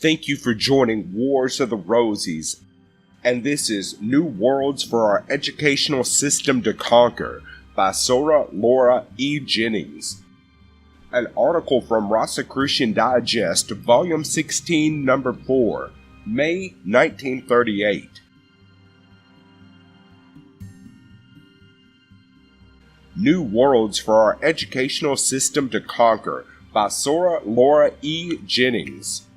Thank you for joining Wars of the Rosies, and this is New Worlds for Our Educational System to Conquer by Soror Jennings. An article from Rosicrucian Digest, Volume 16, Number 4, May 1938. New Worlds for Our Educational System to Conquer by Soror Jennings.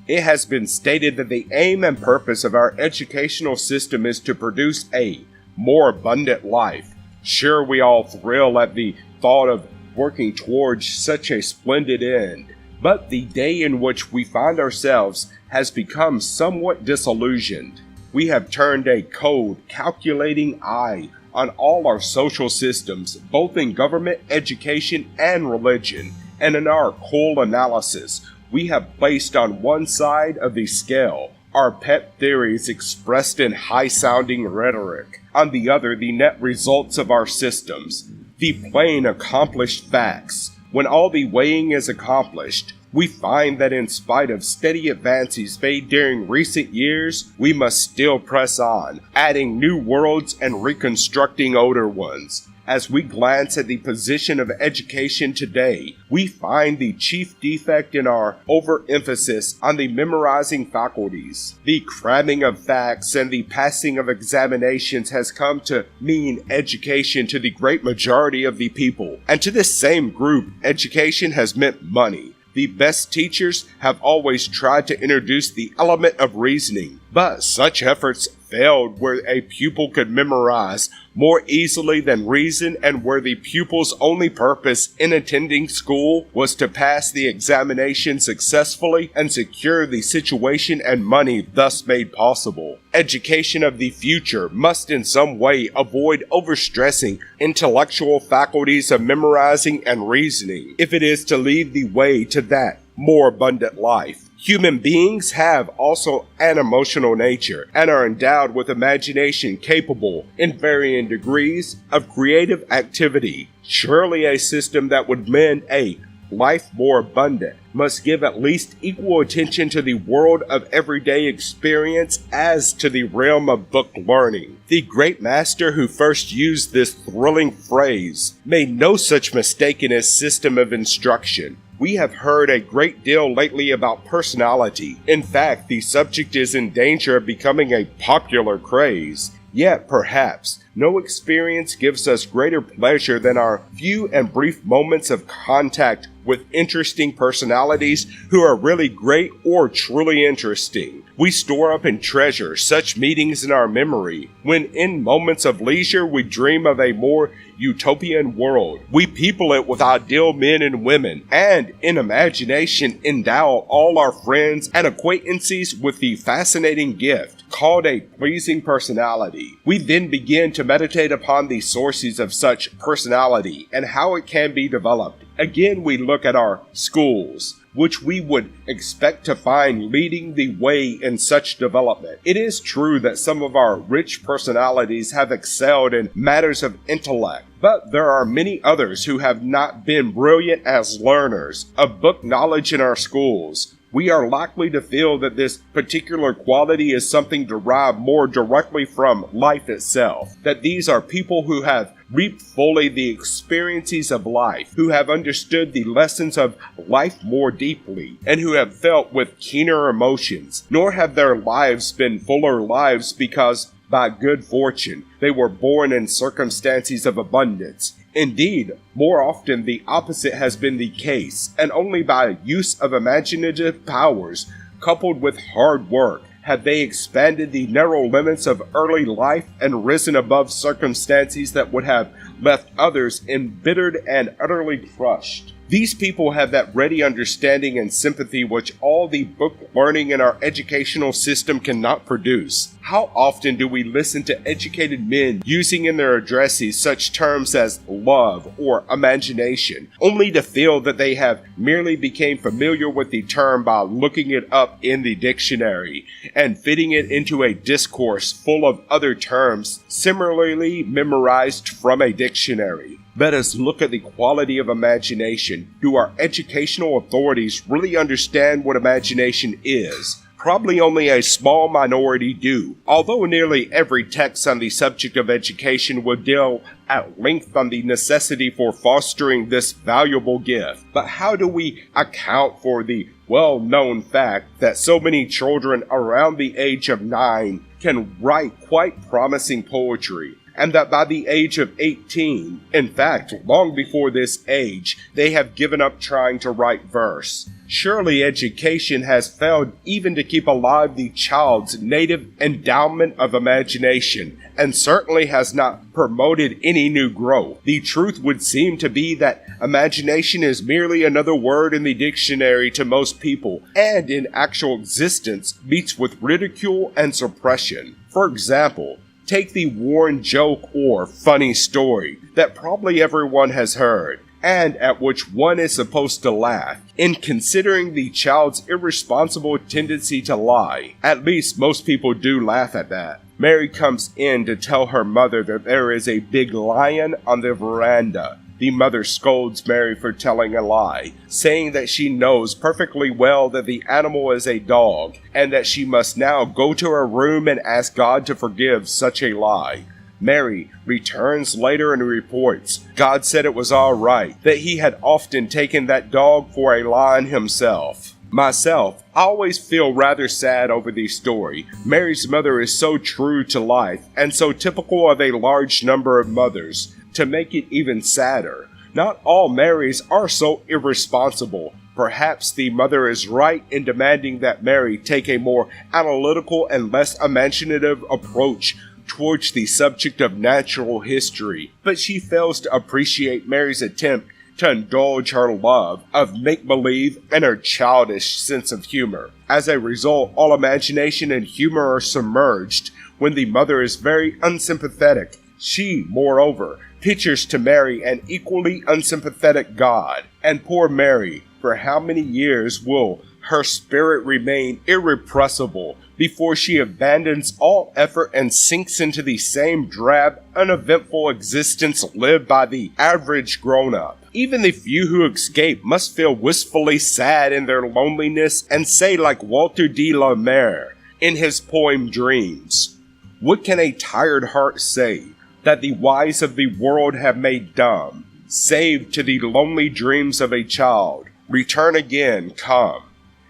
It has been stated that the aim and purpose of our educational system is to produce a more abundant life. Sure, we all thrill at the thought of working towards such a splendid end, but the day in which we find ourselves has become somewhat disillusioned. We have turned a cold, calculating eye on all our social systems, both in government, education, and religion, and in our cool analysis, we have placed on one side of the scale our pet theories expressed in high-sounding rhetoric, on the other the net results of our systems, the plain accomplished facts. When all the weighing is accomplished, we find that in spite of steady advances made during recent years, we must still press on, adding new worlds and reconstructing older ones. As we glance at the position of education today, we find the chief defect in our overemphasis on the memorizing faculties. The cramming of facts and the passing of examinations has come to mean education to the great majority of the people. And to this same group, education has meant money. The best teachers have always tried to introduce the element of reasoning, but such efforts failed where a pupil could memorize more easily than reason, and where the pupil's only purpose in attending school was to pass the examination successfully and secure the situation and money thus made possible. Education of the future must in some way avoid overstressing intellectual faculties of memorizing and reasoning if it is to lead the way to that more abundant life. Human beings have also an emotional nature and are endowed with imagination capable, in varying degrees, of creative activity. Surely a system that would mend a life more abundant must give at least equal attention to the world of everyday experience as to the realm of book learning. The great master who first used this thrilling phrase made no such mistake in his system of instruction. We have heard a great deal lately about personality. In fact, the subject is in danger of becoming a popular craze. Yet, perhaps, no experience gives us greater pleasure than our few and brief moments of contact with interesting personalities who are really great or truly interesting. We store up and treasure such meetings in our memory, when in moments of leisure we dream of a more utopian world. We people it with ideal men and women, and in imagination endow all our friends and acquaintances with the fascinating gift called a pleasing personality. We then begin to meditate upon the sources of such personality and how it can be developed. Again, we look at our schools, which we would expect to find leading the way in such development. It is true that some of our rich personalities have excelled in matters of intellect, but there are many others who have not been brilliant as learners of book knowledge in our schools. We are likely to feel that this particular quality is something derived more directly from life itself, that these are people who have reaped fully the experiences of life, who have understood the lessons of life more deeply, and who have felt with keener emotions, nor have their lives been fuller lives because, by good fortune, they were born in circumstances of abundance. Indeed, more often the opposite has been the case, and only by use of imaginative powers, coupled with hard work, have they expanded the narrow limits of early life and risen above circumstances that would have left others embittered and utterly crushed. These people have that ready understanding and sympathy which all the book learning in our educational system cannot produce. How often do we listen to educated men using in their addresses such terms as love or imagination, only to feel that they have merely become familiar with the term by looking it up in the dictionary and fitting it into a discourse full of other terms similarly memorized from a dictionary? Let us look at the quality of imagination. Do our educational authorities really understand what imagination is? Probably only a small minority do, although nearly every text on the subject of education will deal at length on the necessity for fostering this valuable gift. But how do we account for the well-known fact that so many children around the age of 9 can write quite promising poetry, and that by the age of 18, in fact, long before this age, they have given up trying to write verse? Surely education has failed even to keep alive the child's native endowment of imagination, and certainly has not promoted any new growth. The truth would seem to be that imagination is merely another word in the dictionary to most people, and in actual existence meets with ridicule and suppression. For example, take the worn joke or funny story that probably everyone has heard, and at which one is supposed to laugh. In considering the child's irresponsible tendency to lie, at least most people do laugh at that. Mary comes in to tell her mother that there is a big lion on the veranda. The mother scolds Mary for telling a lie, saying that she knows perfectly well that the animal is a dog, and that she must now go to her room and ask God to forgive such a lie. Mary returns later and reports God said it was all right, that he had often taken that dog for a lion himself. Myself, I always feel rather sad over the story. Mary's mother is so true to life, and so typical of a large number of mothers. To make it even sadder, not all Marys are so irresponsible. Perhaps the mother is right in demanding that Mary take a more analytical and less imaginative approach towards the subject of natural history, but she fails to appreciate Mary's attempt to indulge her love of make-believe and her childish sense of humor. As a result, all imagination and humor are submerged when the mother is very unsympathetic. She, moreover, pictures to Mary an equally unsympathetic God. And poor Mary, for how many years will her spirit remain irrepressible before she abandons all effort and sinks into the same drab, uneventful existence lived by the average grown-up? Even the few who escape must feel wistfully sad in their loneliness and say, like Walter de la Mare in his poem Dreams, "What can a tired heart say that the wise of the world have made dumb, save to the lonely dreams of a child, return again, come."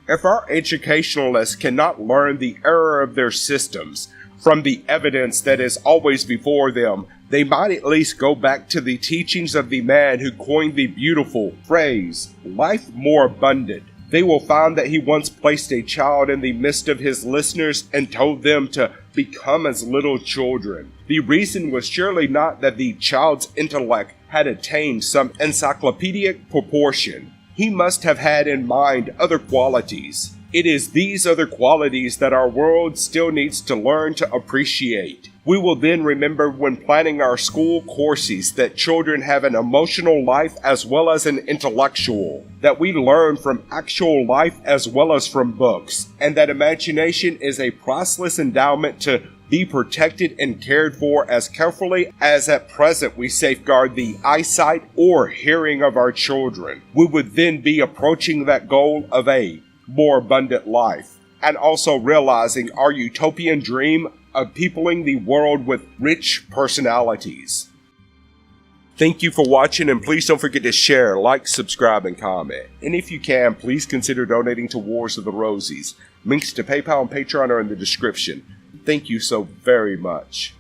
If our educationalists cannot learn the error of their systems from the evidence that is always before them, they might at least go back to the teachings of the man who coined the beautiful phrase, "life more abundant." They will find that he once placed a child in the midst of his listeners and told them to become as little children. The reason was surely not that the child's intellect had attained some encyclopedic proportion. He must have had in mind other qualities. It is these other qualities that our world still needs to learn to appreciate. We will then remember when planning our school courses that children have an emotional life as well as an intellectual, that we learn from actual life as well as from books, and that imagination is a priceless endowment to be protected and cared for as carefully as at present we safeguard the eyesight or hearing of our children. We would then be approaching that goal of a more abundant life, and also realizing our utopian dream of peopling the world with rich personalities. Thank you for watching, and please don't forget to share, like, subscribe, and comment. And if you can, please consider donating to Wars of the Rosies. Links to PayPal and Patreon are in the description. Thank you so very much.